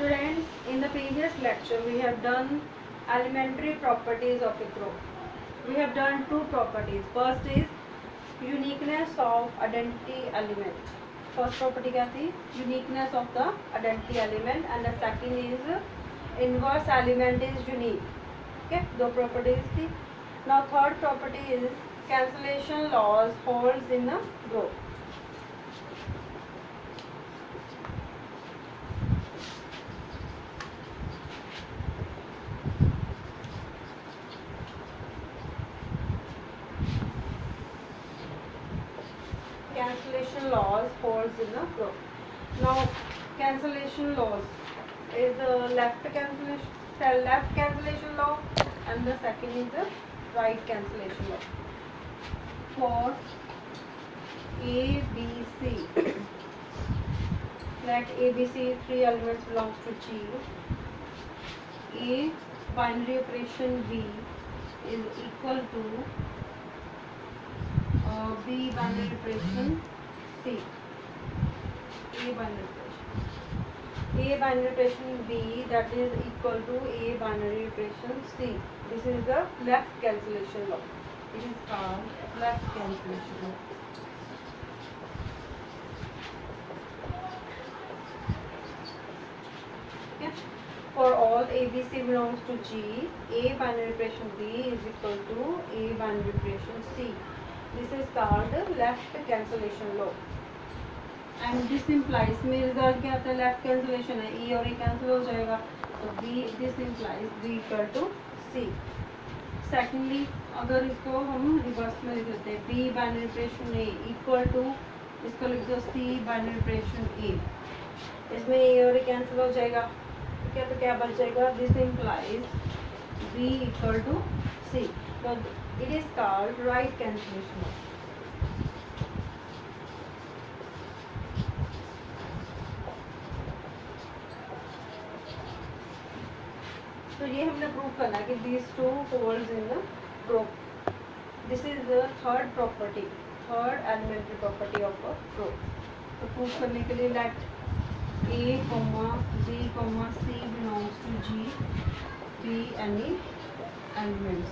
Students, in the previous lecture we have done elementary properties of a group. We have done two properties. First is uniqueness of identity element. First property क्या थी? Uniqueness of the identity element, and the second is inverse element is unique. Okay, दो properties थी. Now third property is cancellation laws holds in a group. Cancellation laws holds in a group. Now cancellation laws is the left cancellation law, and the second is the right cancellation law. For A, B, C, let A, B, C three elements belongs to G. A binary operation B is equal to B binary operation C. A binary operation. A binary operation B, that is equal to A binary operation C. This is the left cancellation law. It is called left cancellation law. Okay. For all A, B, C belongs to G, A binary operation B is equal to A binary operation C. This is called left cancellation law. And this implies, में result क्या आता है? Left cancellation है, E और E cancel हो जाएगा, तो B, this implies B equal to C. Secondly अगर इसको हम रिवर्स में लिख देते हैं, B binary operation A equal to, इसको लिख दो C बाइनरी ऑपरेशन A. इसमें A और E कैंसिल हो जाएगा, ठीक है, तो क्या बच जाएगा? This implies B equal to C. So it is called right cancellation. तो ये हमने प्रूव करना है कि these two holds in the group. This is the third property, third elementary property of a group. तो प्रूव करने के लिए let A, B, C belongs to G be any elements.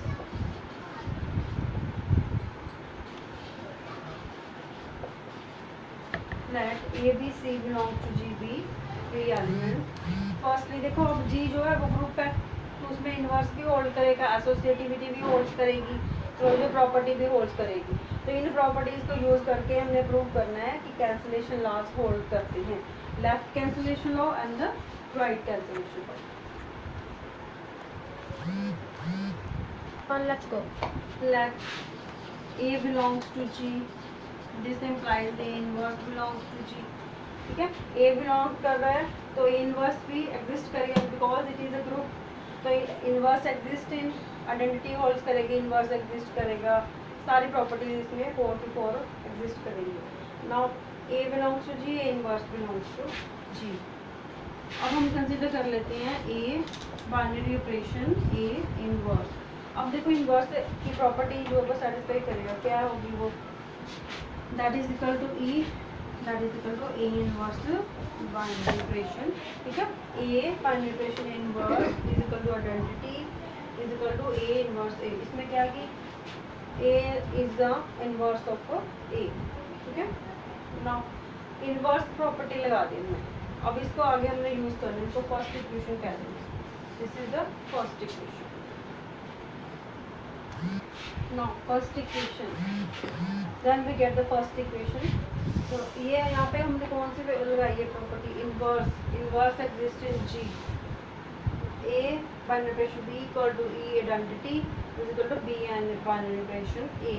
Let A, B, C belongs to G be three elements. Firstly देखो, अब G जो है वो group है, तो उसमें इन्वर्स भी होल्ड करेगा, एसोसिएटिविटी भी होल्ड करेगी, क्लोजर प्रॉपर्टी भी होल्ड करेगी. तो इन प्रॉपर्टीज को यूज करके हमने प्रूव करना है कि कैंसिलेशन लॉस होल्ड करते हैं, left cancellation law and the right cancellation law. Let's go. Let A belongs to G. This implies A inverse belongs to G. ठीक है, A बिलोंग कर रहा है तो A इनवर्स भी एग्जिस्ट करेगा, because it is a group. तो inverse exist in identity holds करेगी, इनवर्स एग्जिस्ट करेगा, सारी प्रॉपर्टीज इसमें 4 की 4 एग्जिस्ट करेंगी. Now A belongs to G, A inverse belongs to G. अब हम कंसिडर कर लेते हैं A binary operation A inverse. अब देखो इनवर्स की प्रॉपर्टी जो वो सेटिस्फाई करेगा, क्या होगी वो? That is equal to E, that is equal to A inverse binary operation. ठीक है, A binary operation inverse is equal to identity is equal to A inverse A. इसमें क्या कि A is the inverse of A. ठीक है, now inverse property लगा दी हमने. अब इसको आगे हमने यूज करना है, इसको फर्स्ट इक्वेशन कहते हैं. This is the first equation. Now first equation, then we get the first equation. तो ये यहाँ पे हमने कौन सी लगाई है property? Inverse. Inverse exist in G. A binary operation B equal to E identity is equal to B and binary operation A.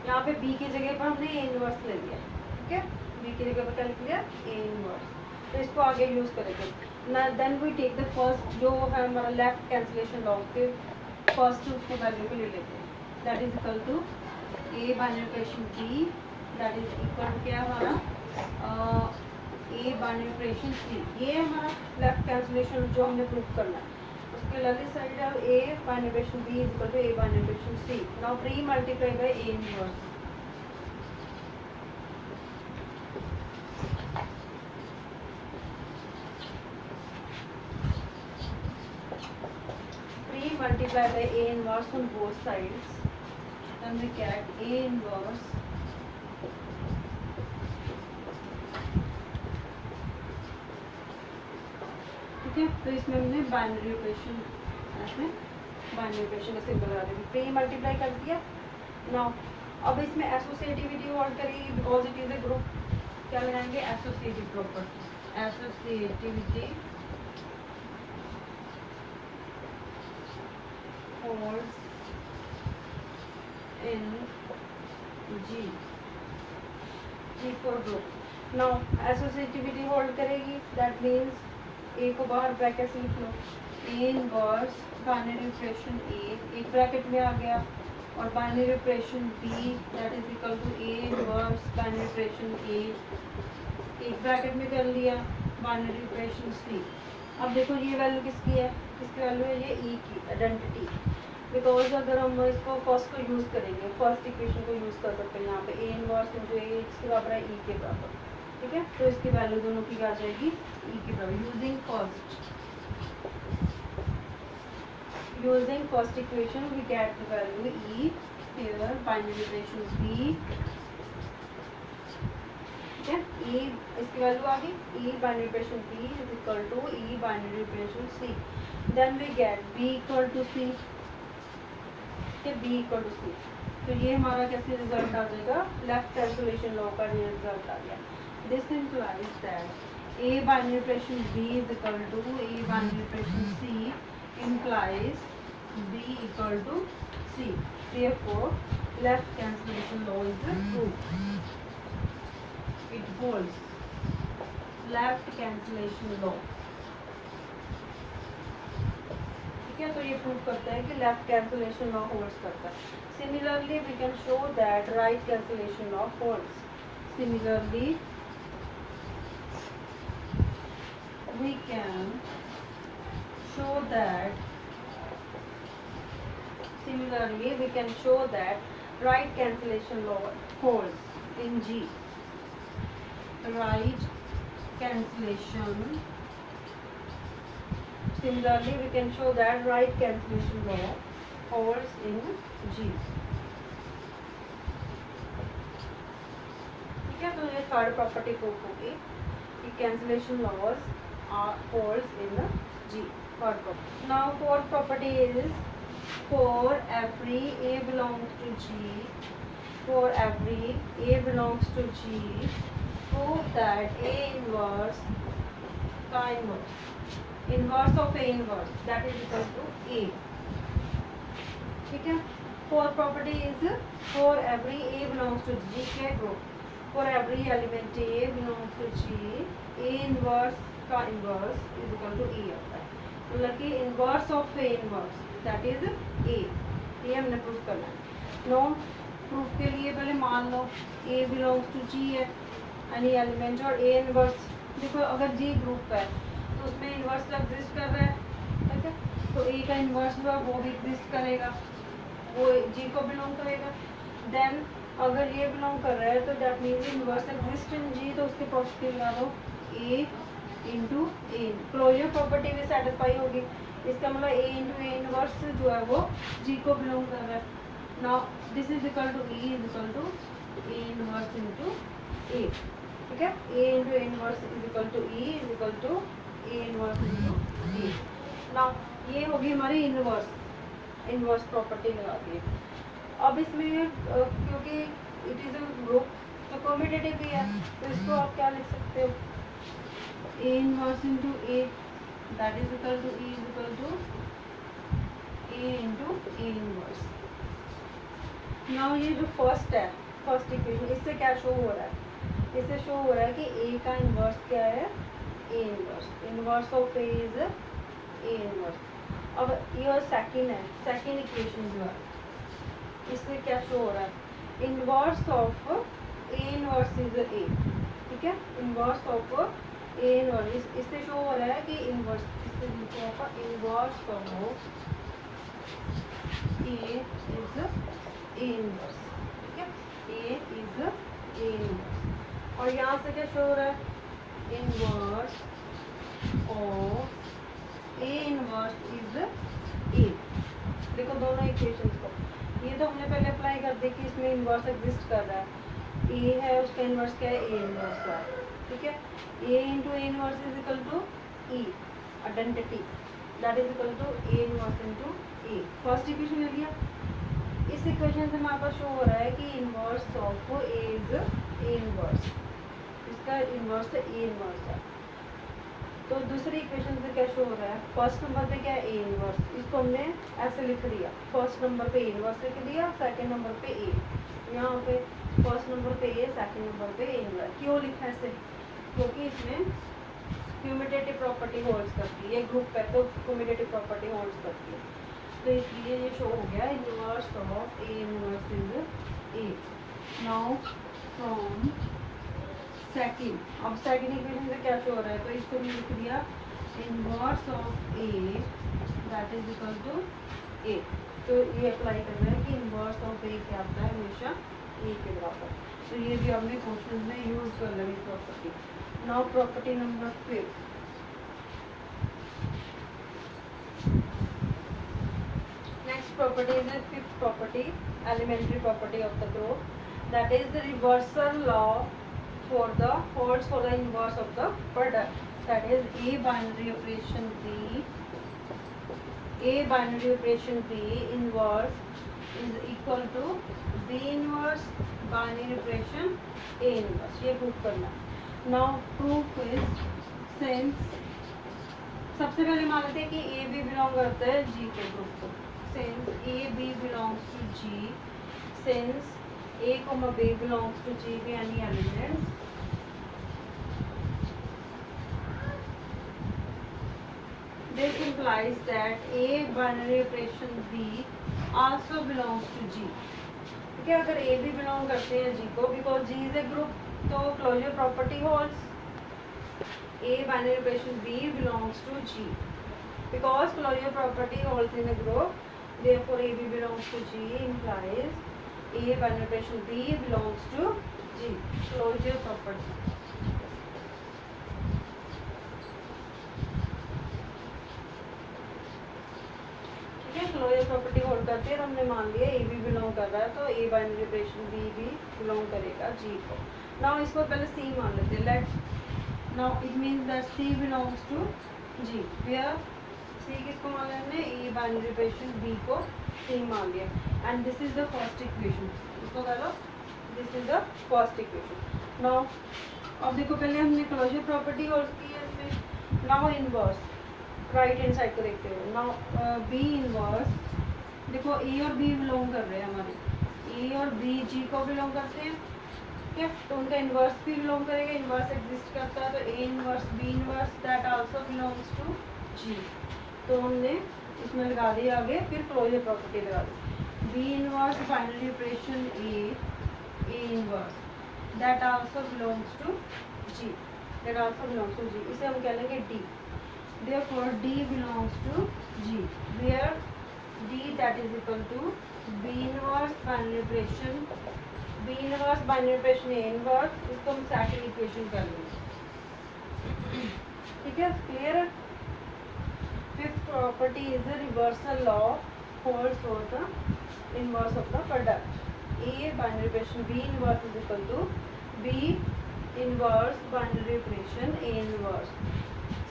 यहाँ पे B की जगह पर हमने A इनवर्स ले लिया, ठीक है, B की जगह पर क्या लिख लिया? A इनवर्स. तो इसको आगे यूज करेंगे ना. Then we take the first जो है हमारा लेफ्ट कैंसिलेशन लॉ के फर्स्ट उसको वैल्यू को ले लेते हैं. That is equal to A binary operation B, that is equal to क्या हमारा A बाइनरी ऑपरेशन C. ये हमारा लेफ्ट कैंसिलेशन जो हमने प्रूव करना है. उसके अगली साइड है A binary operation B is equal to A binary operation C. Now pre multiply by A inverse. multiply by A inverse on both sides, then we get A inverse ठीक है। तो इसमें हमने बाइनरी ऑपरेशन, इसमें binary operation का symbol लगा देंगे, pre multiply कर दिया। नाउ अब इसमें एसोसिएटिविटी होल्ड करेगी because it is a group, क्या लगाएंगे associative property, associativity holds in G, G for group. Now associativity hold करेगी, that means A को बाहर ब्रैकेट से लिख लो, A inverse binary operation A एक ब्रैकेट में आ गया, और binary operation B that is equal to A inverse binary operation A एक ब्रैकेट में कर लिया, बाइनरी ऑपरेशन C। अब देखो ये वैल्यू किसकी है, इसकी वैल्यू है ये E की आइडेंटिटी, बिकॉज अगर हम इसको फर्स्ट को यूज़ करेंगे, फर्स्ट इक्वेशन को यूज़ कर सकते हैं यहाँ पे A इनवर्स इंटू A इसके बराबर है E के बराबर, ठीक है। तो इसकी वैल्यू दोनों की आ जाएगी E के बराबर, using first equation we get the value E, here binary operation B, ठीक है। E इसकी वैल्यू आ गई, E binary operation B is equal to E binary operation C, then we get B equal to C, ठीक है, B equal to C। तो ये हमारा कैसे रिजल्ट आ जाएगा, लेफ्ट कैलकुलेशन लॉ का ये रिजल्ट आ गया। This implies that A binary operation B is equal to A binary operation C implies B equal to C, therefore left cancellation law is true, it holds, left cancellation law, ठीक है। तो ये prove करता है कि left cancellation law holds करता है। Similarly we can show that right cancellation law holds, similarly we can show that right cancellation law holds in G, right cancellation, similarly we can show that right cancellation law holds in G, ठीक है। तो ये third property proof होगी कि cancellation laws holds in G, third property. Now fourth property is for every A belongs to G, for every A belongs to G, prove that A inverse का inverse of A inverse that is equal to A, ठीक है। Fourth property is for every A belongs to G के group, for every element A belongs to G, A inverse का inverse is equal to A होता है, मतलब कि inverse of A inverse that is A, ये हमने proof करना है। नो प्रूफ के लिए पहले मान लो A belongs to G है यानी एलिमेंट, और A इनवर्स, देखो अगर G ग्रुप है तो उसमें इनवर्स एग्जिस्ट कर रहा है, ठीक है। तो A का इनवर्स जो है वो भी एग्जिस्ट करेगा, वो G को बिलोंग करेगा। देन अगर ये बिलोंग कर रहा है तो that means inverse exist in G, तो उसके प्रॉपर्टी लगा दो A into A, closure property भी सेटिस्फाई होगी, इसका मतलब A इंटू ए इनवर्स जो है वो G को बिलोंग कर रहा है। Now this is equal to E is equal to A inverse into A, ठीक है। A into A inverse is equal to E is equal to A inverse into A। Now ये होगी हमारी inverse property लगा दी। अब इसमें क्योंकि it is a group तो कॉम्पिटेटिव भी है, तो इसको आप क्या लिख सकते हो, A inverse into A that is equal to E is equal to A into A inverse. Now ये जो फर्स्ट है, फर्स्ट इक्वेशन, इससे क्या शो हो रहा है, इससे शो हो रहा है कि A का इनवर्स क्या है, A inverse, inverse of A is A inverse. अब ये और सेकंड है, सेकंड इक्वेशन जो है इससे क्या शो हो रहा है, inverse of A inverse is A, ठीक है। इनवर्स ऑफ A इनवर्स, इससे शो हो रहा है कि इनवर्स, इससे लिखो आपका inverse of A is A inverse, ठीक है, A इज A इनवर्स। और यहाँ से क्या शो हो रहा है, inverse of A inverse is A, देखो दोनों इक्वेशंस को, ये तो हमने पहले अप्लाई कर दी कि इसमें इन्वर्स एग्जिस्ट कर रहा है, ए है उसका इन्वर्स क्या है, ए इन्वर्स है, ठीक है। A into A inverse is equal to E identity, that is equal to A inverse into A. First equation ले लिया। इस इक्वेशन से हमारे पास शो हो रहा है कि inverse of A is A inverse, इसका इन्वर्स ए इन्वर्स है। तो दूसरी इक्वेशन से क्या शो हो रहा है, फर्स्ट नंबर पे क्या है, ए इन्वर्स, इसको हमने ऐसे लिख दिया, फर्स्ट नंबर पे ए इन्वर्स लिख दिया, सेकंड नंबर पे ए, यहाँ पे फर्स्ट नंबर पे ए, सेकंड नंबर पे ए इन्वर्स। क्यों लिखा है ऐसे, क्योंकि इसमें क्यूमुलेटिव प्रॉपर्टी होल्ड्स करती है, ग्रुप है तो क्यूमुलेटिव प्रॉपर्टी होल्ड्स करती है, तो इसलिए ये शो हो गया inverse of A inverse is a. Now from second, अब सेकंड इक्वेशन से क्या शो हो रहा है, तो इसको भी लिख दिया inverse of A that is equal to A. तो ये अप्लाई करना है कि इन्वर्स ऑफ ए क्या आता है, हमेशा ए के बराबर। तो ये भी हमने क्वेश्चन में यूज कर लेंगे property. Now property number 5, next property is the fifth property, elementary property of the group, that is the reversal law for the holds for the inverse of the product, that is a binary operation b, a binary operation b inverse is equal to b inverse binary operation a inverse, ये proof करना। now proof is since, सबसे पहले मान लेते हैं कि A B belong करता है जी के ग्रुप को, since a b belongs to g, since a comma b belongs to g be any elements, this implies that a binary operation b also belongs to g, ठीक है। अगर a भी belong करते हैं g को, because g is a group, तो closure property holds, a binary operation b belongs to g because closure property holds in a group, therefore a b belongs to g implies a binary operation b belongs to g, closure property। Closure property hold करते हैं, तो हमने मान लिया ए भी belong कर रहा है, तो ए बाइनरी ऑपरेशन बी भी बिलोंग करेगा जी को। नाउ इसको पहले सी मान लेते हैं, let now it means that C belongs to G, where C किसको मान लिया हमने, ए बाइनरी ऑपरेशन बी को सी मान लिया, and this is the first equation, इसको कह लो this is the first equation. Now अब देखो पहले हमने क्लोजर प्रॉपर्टी होल्ड की है इसमें, now inverse right hand side को देखते हुए, नाउ बी इनवर्स, देखो ए और बी बिलोंग कर रहे हैं हमारे, ए और बी जी को बिलोंग करते हैं, ठीक है, तो उनका इनवर्स भी बिलोंग करेगा, इनवर्स एग्जिस्ट करता है, तो A inverse B inverse that also belongs to G, तो हमने इसमें लगा दिया आगे, फिर क्लोजर प्रॉपर्टी लगा दी, B inverse binary operation A inverse that also belongs to G, that also belongs to G, इसे हम कह लेंगे D. Therefore D belongs to G, where D that is equal to B inverse binary operation, B inverse binary operation A inverse, इसको हम second equation कर लेंगे, ठीक है, clear. Fifth property is the reversal law holds for the inverse of the product, A binary operation B inverse is equal to B inverse binary operation A inverse,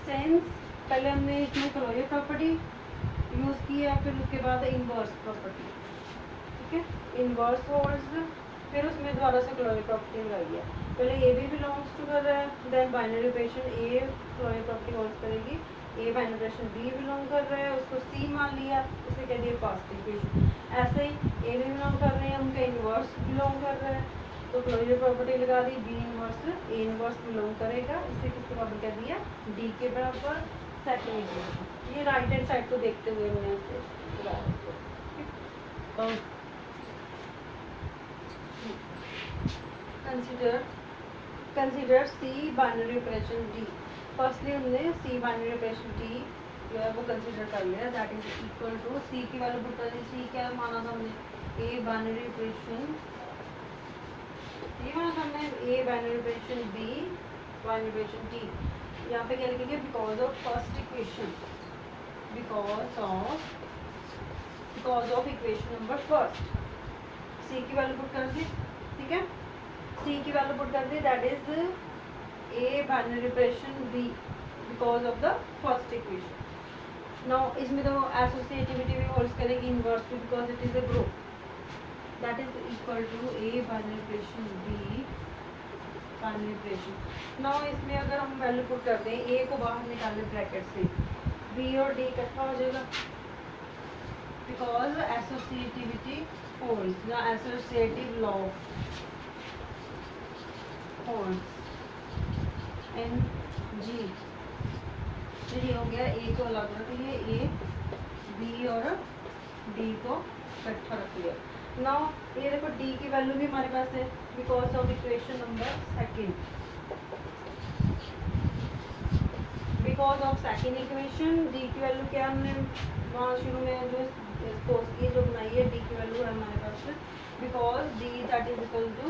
since पहले हमने इसमें closure property use की है, फिर उसके बाद inverse property, ठीक है, इनवर्स होल्ड्स, फिर उसमें दोबारा से क्लोजर प्रॉपर्टी लगाई है, पहले ए भी बिलोंग्स टू कर रहा है, then binary operation A closure property holds करेगी, A binary operation B belong कर रहा है, उसको सी मान लिया, इसे कह दिया फर्स्ट इक्वेशन। ऐसे ही ए भी बिलोंग कर रहे हैं, उनका इनवर्स बिलोंग कर रहा है, तो क्लोजर प्रॉपर्टी लगा दी, B inverse A inverse belong करेगा, इसे किसके बराबर कर दिया, डी के बराबर, सेकंड इक्वेशन। ये राइट हैंड साइड को देखते हुए हमने इसे consider C binary operation D. Firstly हमने सी बाइनरी ऑपरेशन डी जो है वो कंसीडर कर लिया, दैट इज इक्वल टू सी की वैल्यू पुट कर दी, सी क्या माना था हमने, ए बाइनरी ऑपरेशन, ये माना था हमने A binary operation B binary operation D, यहाँ पे क्या लिखेंगे, because of first equation, because of because of equation number first. C की वैल्यू पुट कर दी, ठीक है, सी की वैल्यू पुट कर दी, that is A binary representation B because of the first equation. Now इसमें तो एसोसिएटिविटी भी होल्ड्स करेगी इनवर्स भी because it is a group, that is equal to A binary representation B binary representation. Now इसमें अगर हम value put करते हैं, ए को बाहर निकालें ब्रैकेट से, बी और डी इकट्ठा हो जाएगा बिकॉज एसोसिएटिविटी होल्ड्स ना, associative law holds in G. ये हो गया, ए को अलग रख लिया, ए बी और डी को इकट्ठा रख लिया। नाउ ये देखो डी की वैल्यू भी हमारे पास है because of equation number second, because of second equation D की वैल्यू क्या हमने वहाँ शुरू में जो की जो बनाई है, डी की वैल्यू है हमारे पास because D that is equal to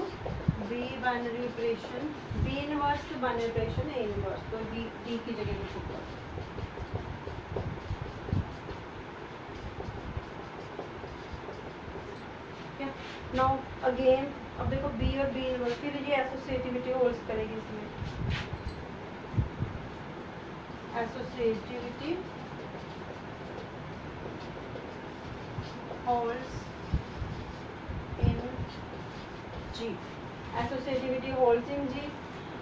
B binary operation, B inverse binary operation A inverse, तो डी की जगह लिखूंगा। नाउ अगेन अब देखो बी और बी इनवर्स, फिर ये एसोसिएटिविटी होल्ड्स करेगी इसमें, associativity holds in ji, associativity holds in जी।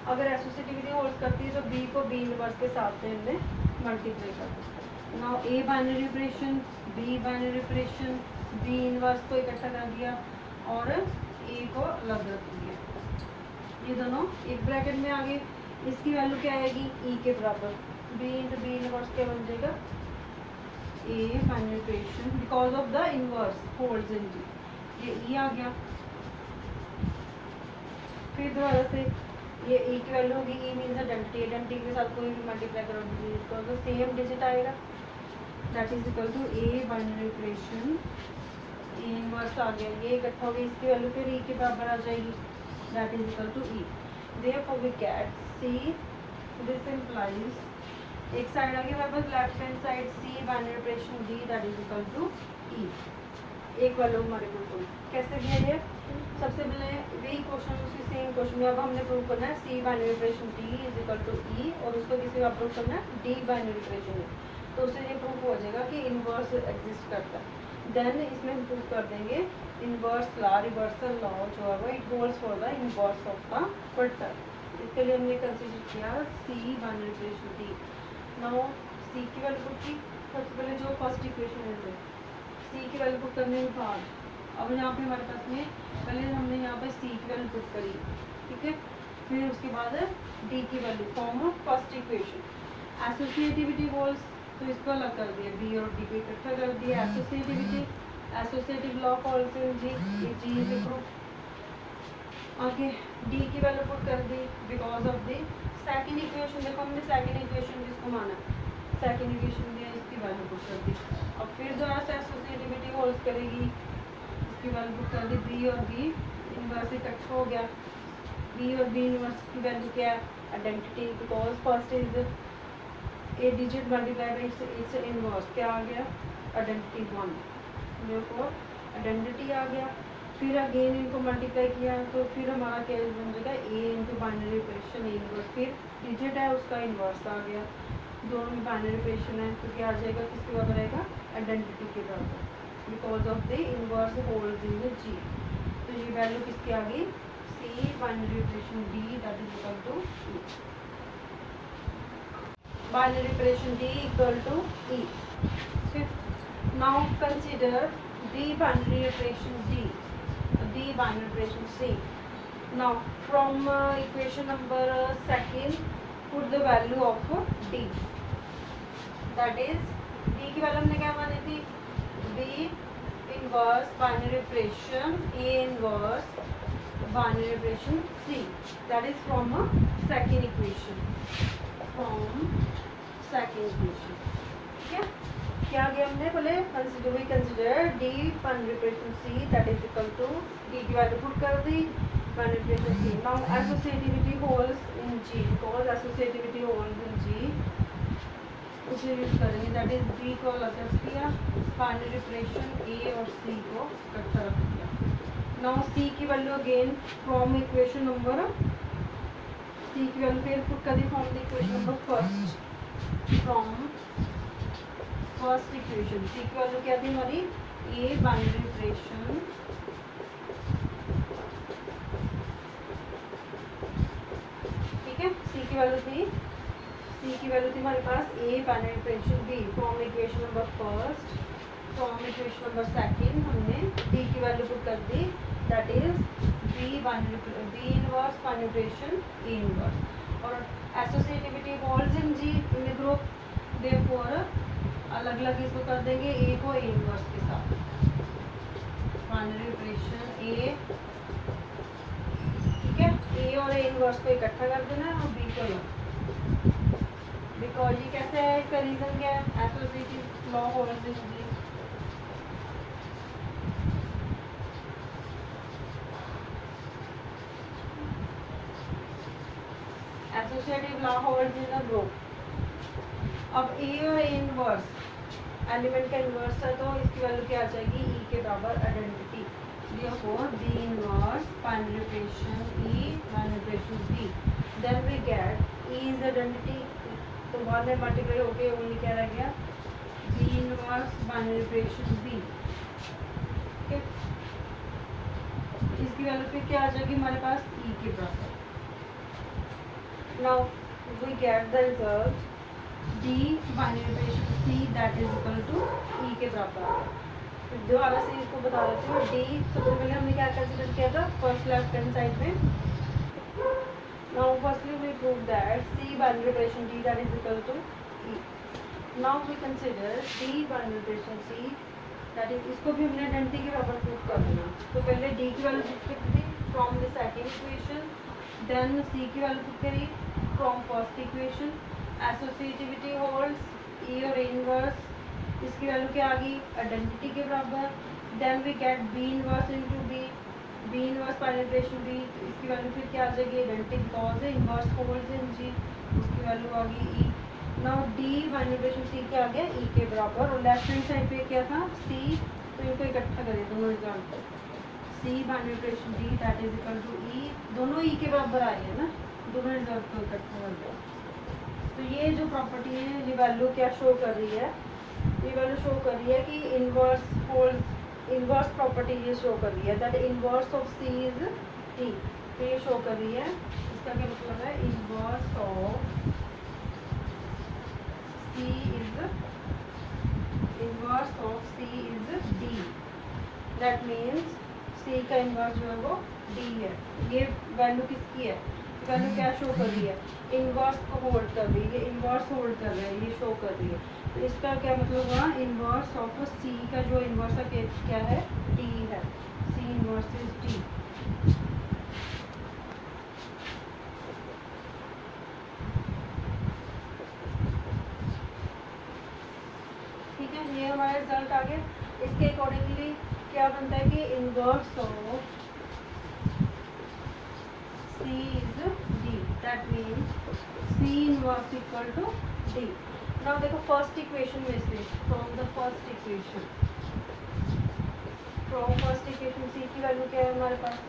अगर एसोसिएटिविटी होल्ड्स करती है तो बी को बी इनवर्स के साथ में हमने मल्टीप्लाई कर दिया। Now A binary operation, B binary operation, B inverse को इकट्ठा कर दिया और ए को अलग रख दिया, ये दोनों एक ब्रैकेट में आ गए। इसकी वैल्यू क्या आएगी, ई के बराबर, बी इंटू बी इनवर्स क्या बन जाएगा, A binary operation because of the inverse holds in G, ये ई आ गया। फिर दोबारा से ये ई की वैल्यू होगी, ई मीन्स आइडेंटिटी, आइडेंटिटी के साथ कोई भी मल्टीप्लाई करो तो सेम डिजिट आएगा, that is equal to A binary operation A inverse आ गया, ये इकट्ठा हो गया, इसकी वैल्यू फिर ई के बराबर आ जाएगी, that is equal to E. Therefore we get C, this implies एक साइड आ गया हमारे पास left hand side C binary operation D that is equal to E, एक वैल्यू हमारे को कैसे दिया है, सबसे पहले वही क्वेश्चन उसी सेम क्वेश्चन में अब हमने प्रूव करना है C binary operation D is equal to E और उसको किसी का प्रूव करना है डी बाइनरी ऑपरेशन है, तो उससे ये प्रूव हो जाएगा कि इनवर्स एग्जिस्ट करता है। देन इसमें हम प्रूव कर देंगे इनवर्स लॉ, रिवर्सल लॉ जो है वो it holds for the inverse of the vector. इसके लिए हमने कंसीडर किया C binary operation D. Now C की वैल्यू पुट की, सबसे पहले जो फर्स्ट इक्वेशन है सी की वैल्यू पुट करने के बाद अब यहाँ पे हमारे पास में पहले हमने यहाँ पे सी की वैल्यू पुट करी, ठीक है, फिर उसके बाद डी की value form first equation, associativity holds तो इसको अलग कर दिया, बी और डी को इकट्ठा कर दिया, associativity associative law falls in G, ये जी इज अ ग्रुप। आगे डी की वैल्यू पुट कर दी because of the second equation, देखो हमने सेकंड इक्वेशन जिसको माना सेकंड इक्वेशन दिया, इसकी वैल्यू पुट कर दी। अब फिर दोबारा से एसोसिएटिविटी होल्ड्स करेगी, इसकी वैल्यू पुट कर दी, बी और बी इनवर्स इकट्ठा हो गया, बी और बी इनवर्स की वैल्यू क्या है, identity, because first is a digit multiply by it's inverse, क्या आ गया, आइडेंटिटी 1, therefore आइडेंटिटी आ गया। फिर अगेन इनको मल्टीप्लाई किया तो फिर हमारा क्या बन जाएगा, A into binary operation A inverse, फिर डिजिट है उसका इनवर्स आ गया, दोनों में बाइनरी ऑपरेशन है तो क्या आ जाएगा, किसके बराबर आएगा, आइडेंटिटी के बराबर, because of the inverse holds in G. तो ये वैल्यू किसकी आ गई, C binary operation D that is equal to E, binary operation D equal to E. Now consider D binary operation D, D binary operation C. Now from equation number second put the value of D, that is D की value हमने क्या मानी थी, B inverse binary operation A inverse binary operation C, that is from second equation, from second equation, ठीक है। क्या गया हमने पहले consider D binary operation C that is equal to D की वैल्यू पुट कर दी binary operation C. Now associativity holds in G, because associativity holds in G उसे यूज करेंगे, दैट इज बी को अलग रख दिया, बाइनरी ऑपरेशन ए और सी को इकट्ठा रख दिया। नाउ सी की value again from equation number, C की वैल्यू फिर पुट कर दी from the equation number first, from first equation C की वैल्यू क्या थी हमारी, ए बाइनरी ऑपरेशन, ठीक है, सी की वैल्यू थी, सी की वैल्यू थी हमारे पास A binary operation B from equation number first, from equation number second हमने डी की वैल्यू पुट कर दी, that is B binary, B inverse binary operation A inverse, और associativity holds in G in the group, therefore अलग अलग इसको कर देंगे, ए को ए इनवर्स के साथ, बाइनरी ऑपरेशन ए, ठीक है, ए और ए इनवर्स को इकट्ठा कर देना है और बी को अलग, बिकॉज ये कैसे है, इसका रीजन क्या है, associative law holds in G, associative law holds in a group. अब ए और ए इनवर्स एलिमेंट का इनवर्स है तो इसकी वैल्यू क्या आ जाएगी, ई के बराबर identity, therefore b inverse binary operation e binary operation b, then we get e is identity, तो बाद में मल्टीप्लाई होके ओनली क्या रह गया, b inverse binary operation b, ठीक है, इसकी वैल्यू फिर क्या आ जाएगी हमारे पास, e के बराबर। now we get the result d binary operation c that is equal to e के बराबर। दोबारा से इसको बता देती हूँ, डी सबसे पहले हमने क्या कंसिडर किया था, फर्स्ट लेफ्ट हैंड साइड में, now firstly we prove that C binary operation D that is equal to E, now we consider D binary operation C that is, इसको भी हमने आइडेंटिटी के बराबर प्रूव कर देना, तो पहले डी की वैल्यू पुट कर दी from the second equation, then C की वैल्यू पुट करी from first equation, associativity holds E और ए इनवर्स, इसकी वैल्यू क्या आ गई, आइडेंटिटी के बराबर, then we get B inverse into B, B inverse binary operation B, इसकी वैल्यू फिर क्या आ जाएगी, आइडेंटिटी बिकॉज है इनवर्स होल्ड्स इन जी, उसकी वैल्यू आ गई E. Now D binary operation C क्या आ गया, ई के बराबर, और लेफ्ट हैंड साइड पे क्या था, सी, तो इनको इकट्ठा करें दोनों result, C binary operation D that is equal to E, दोनों ई के बराबर आए हैं ना, दोनों रिजल्ट को इकट्ठा कर दो, तो ये जो प्रॉपर्टी है ये वैल्यू क्या शो कर रही है, ये वैल्यू शो कर रही है कि इनवर्स होल्ड, इनवर्स प्रॉपर्टी ये शो कर रही है that inverse of C is T, तो ये शो कर रही है, इसका क्या मतलब है, inverse of C is, inverse of C is D, that means C का इनवर्स जो है वो डी है, ये वैल्यू किसकी है, वैल्यू क्या शो कर रही है, इनवर्स को होल्ड कर रही है, इनवर्स होल्ड कर रहा है, ये शो कर रही है, तो इसका क्या मतलब हुआ, इनवर्स ऑफ सी का जो इनवर्स का केस क्या है, टी है, सी इनवर्स इज टी, ठीक है, ये हमारा रिजल्ट आ गया। इसके अकॉर्डिंगली क्या बनता है कि inverse of C is D, that means C inverse equal to D. Now देखो फर्स्ट इक्वेशन में से, from the first equation, from first equation C की वैल्यू क्या है हमारे पास,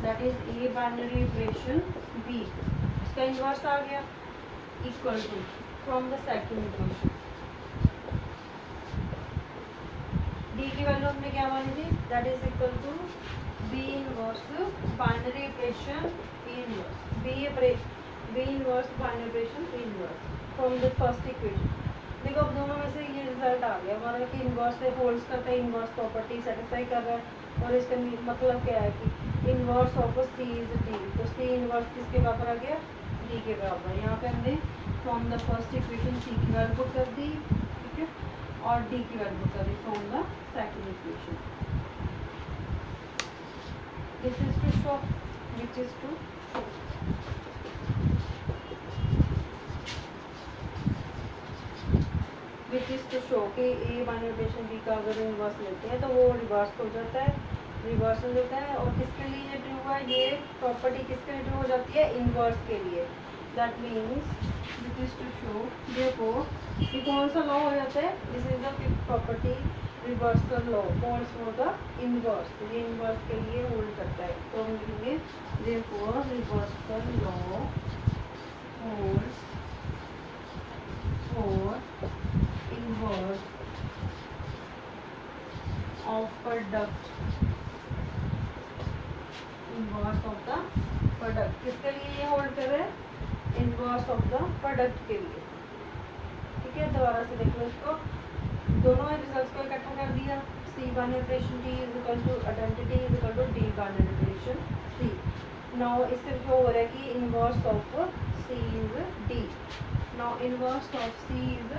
that is A binary operation B, इसका इनवर्स आ गया, equal to from the second equation D की वैल्यू हमने क्या मानी थी, that is equal to B inverse binary operation A inverse, B inverse binary operation A inverse from the first equation. देखो अब दोनों में से ये रिजल्ट आ गया हमारा कि इनवर्स से होल्ड्स करता है, इनवर्स प्रॉपर्टी सेटिस्फाई कर रहा है, और इसका मतलब क्या है कि inverse of C is D, तो सी इनवर्स किसके बराबर आ गया, डी के बराबर। यहाँ पे हमने from the first equation C की वैल्यू पुट कर दी, ठीक है, और डी की वैल्यू पुट कर दी from the second equation. This is to show, which is to which is to show कि ए बाइनरी ऑपरेशन बी का अगर इनवर्स लेते हैं तो वो रिवर्स हो जाता है, रिवर्स हो जाता है, और किसके लिए ये ट्रू है, ये प्रॉपर्टी किसके लिए ट्रू हो जाती है, इनवर्स के लिए। That means this is to show देखो ये कौन सा लॉ हो जाता है, this is the fifth property reversal law holds for the inverse, ये इनवर्स के लिए होल्ड करता है। तो हम लिखेंगे therefore reversal law holds for inverse of product, inverse of the product, किसके लिए ये होल्ड कर रहे हैं, इनवर्स ऑफ द प्रोडक्ट के लिए। ठीक है, दोबारा से देख लो इसको, दोनों रिजल्ट्स को इकट्ठा कर दिया, C binary operation T is equal to identity is equal to D binary operation C. Now इससे जो हो रहा है कि inverse of C is D, now inverse of C is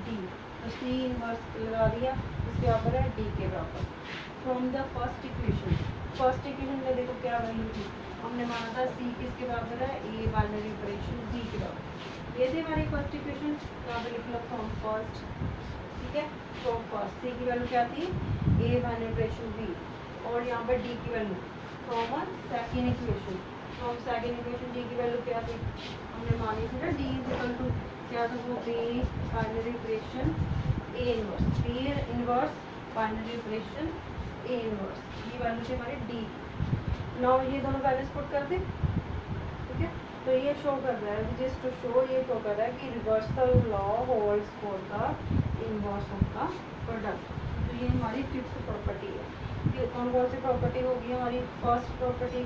D, तो सी इनवर्स लगा दिया, इसके बराबर है डी के बराबर। From the first equation, first equation में देखो क्या वैल्यू थी, हमने माना था सी किसके बराबर है, ए बाइनरी ऑपरेशन बी के बराबर, ये थी हमारी फर्स्ट इक्वेशन। यहाँ पे लिख लो फ्रॉम फर्स्ट, ठीक है, फ्रॉम फर्स्ट सी की वैल्यू क्या थी, ए बाइनरी ऑपरेशन बी, और यहाँ पर डी की value from second equation, from second equation D की वैल्यू क्या थी, हमने मानी थी ना डी इज इक्वल टू क्या था वो, B binary operation A inverse, B inverse binary operation A inverse, ये वैल्यू थी हमारी डी। नाउ ये दोनों वैल्यूज पुट कर दे, ठीक है, तो ये शो कर रहा है, जस्ट टू शो ये शो कर रहा है कि reversal law holds for the inverse of the product. तो ये हमारी फिफ्थ प्रॉपर्टी है। ये कौन कौन सी प्रॉपर्टी होगी हमारी, फर्स्ट प्रॉपर्टी,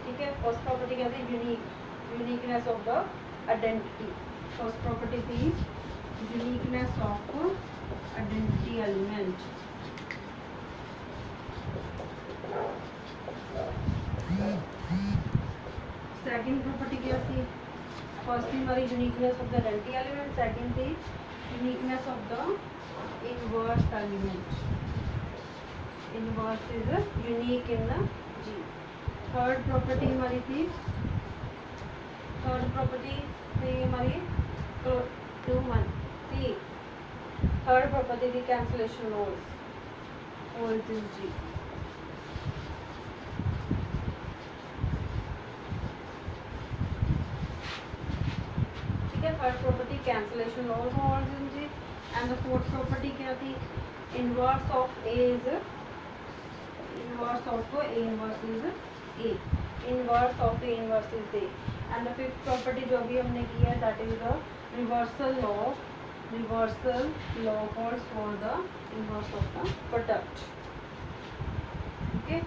ठीक है, फर्स्ट प्रॉपर्टी कहते हैं uniqueness of the identity, first property थी uniqueness of identity element. Second property क्या थी, फर्स्ट थी हमारी uniqueness of the identity element, second थी uniqueness of the inverse element, inverse is unique in the G. Third property हमारी थी, third property थी हमारी टू वन थी, थर्ड प्रॉपर्टी थी cancellation holds in G. Third property cancellation laws holds in G, and the fourth property क्या थी, inverse of A is, inverse of A inverse is a, inverse of A inverse is a, and the fifth property जो भी हमने की है that is the reversal law holds for the inverse of the product. Okay.